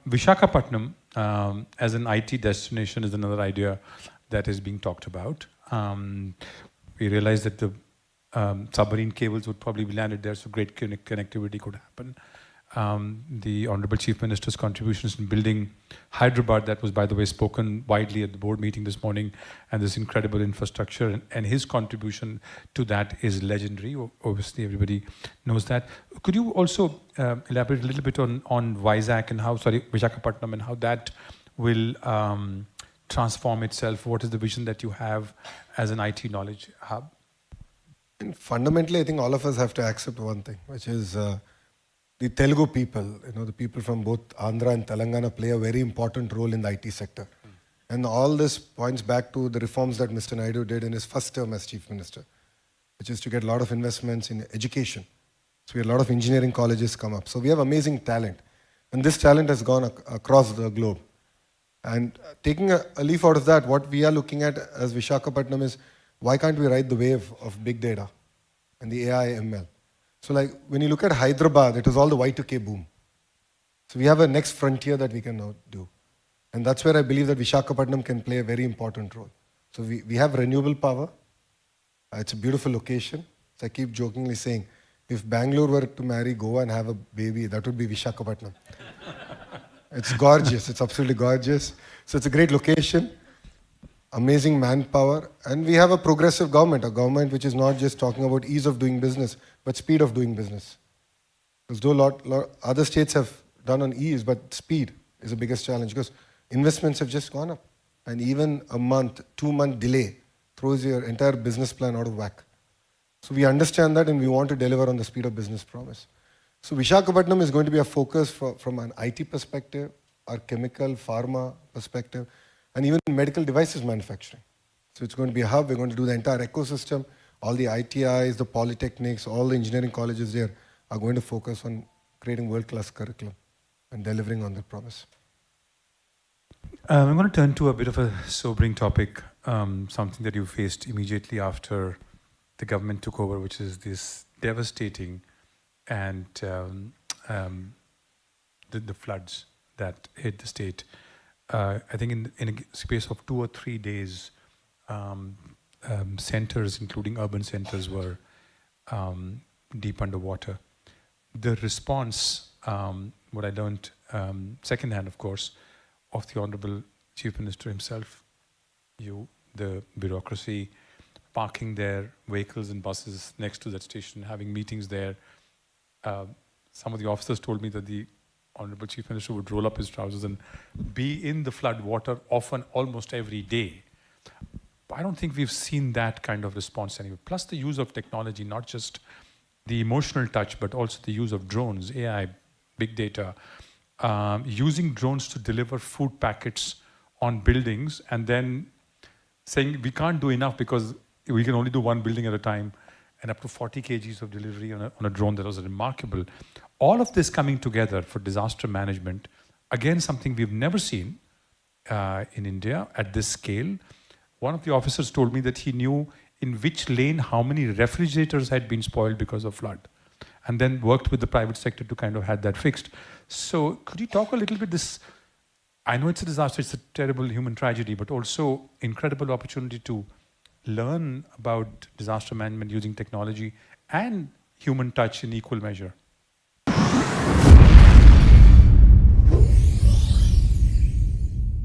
Visakhapatnam as an IT destination is another idea that is being talked about. We realize that the submarine cables would probably be landed there, so great connectivity could happen. The Honorable Chief Minister's contributions in building Hyderabad, that was, by the way, spoken widely at the board meeting this morning, and this incredible infrastructure, and his contribution to that is legendary. Obviously, everybody knows that. Could you also elaborate a little bit on Visakhapatnam, and how that will transform itself? What is the vision that you have as an IT knowledge hub? And fundamentally, I think all of us have to accept one thing, which is the Telugu people, the people from both Andhra and Telangana play a very important role in the IT sector. And all this points back to the reforms that Mr. Naidu did in his first term as Chief Minister, which is to get a lot of investments in education. So we had a lot of engineering colleges come up. So we have amazing talent. And this talent has gone across the globe. And taking a leaf out of that, what we are looking at as Visakhapatnam is, why can't we ride the wave of big data and the AI ML? So like when you look at Hyderabad, it was all the Y2K boom. So we have a next frontier that we can now do. And that's where I believe that Visakhapatnam can play a very important role. So we have renewable power. It's a beautiful location. So I keep jokingly saying, if Bangalore were to marry Goa and have a baby, that would be Visakhapatnam. It's gorgeous. It's absolutely gorgeous. So it's a great location. Amazing manpower, and we have a progressive government, a government which is not just talking about ease of doing business, but speed of doing business. Because though lot other states have done on ease, but speed is the biggest challenge, because investments have just gone up. And even a month, 2-month delay throws your entire business plan out of whack. So we understand that, and we want to deliver on the speed of business promise. So Visakhapatnam is going to be a focus from an IT perspective, our chemical, pharma perspective, and even medical devices manufacturing. So it's going to be a hub. We're going to do the entire ecosystem. All the ITIs, the polytechnics, all the engineering colleges there are going to focus on creating world-class curriculum and delivering on that promise. I'm going to turn to a bit of a sobering topic, something that you faced immediately after the government took over, which is this devastating and the floods that hit the state. I think in a space of 2 or 3 days, centers, including urban centers, were deep underwater. The response, what I learned secondhand, of course, of the Honorable Chief Minister himself, the bureaucracy, parking their vehicles and buses next to that station, having meetings there. Some of the officers told me that the Honorable Chief Minister would roll up his trousers and be in the flood water often, almost every day. I don't think we've seen that kind of response anywhere. Plus the use of technology, not just the emotional touch, but also the use of drones, AI, big data, using drones to deliver food packets on buildings, and then saying we can't do enough because we can only do one building at a time, and up to 40 kgs of delivery on a drone. That was remarkable. All of this coming together for disaster management, again, something we've never seen in India at this scale. One of the officers told me that he knew in which lane how many refrigerators had been spoiled because of flood, and then worked with the private sector to kind of have that fixed. So could you talk a little bit this, I know it's a disaster, it's a terrible human tragedy, but also incredible opportunity to learn about disaster management using technology and human touch in equal measure.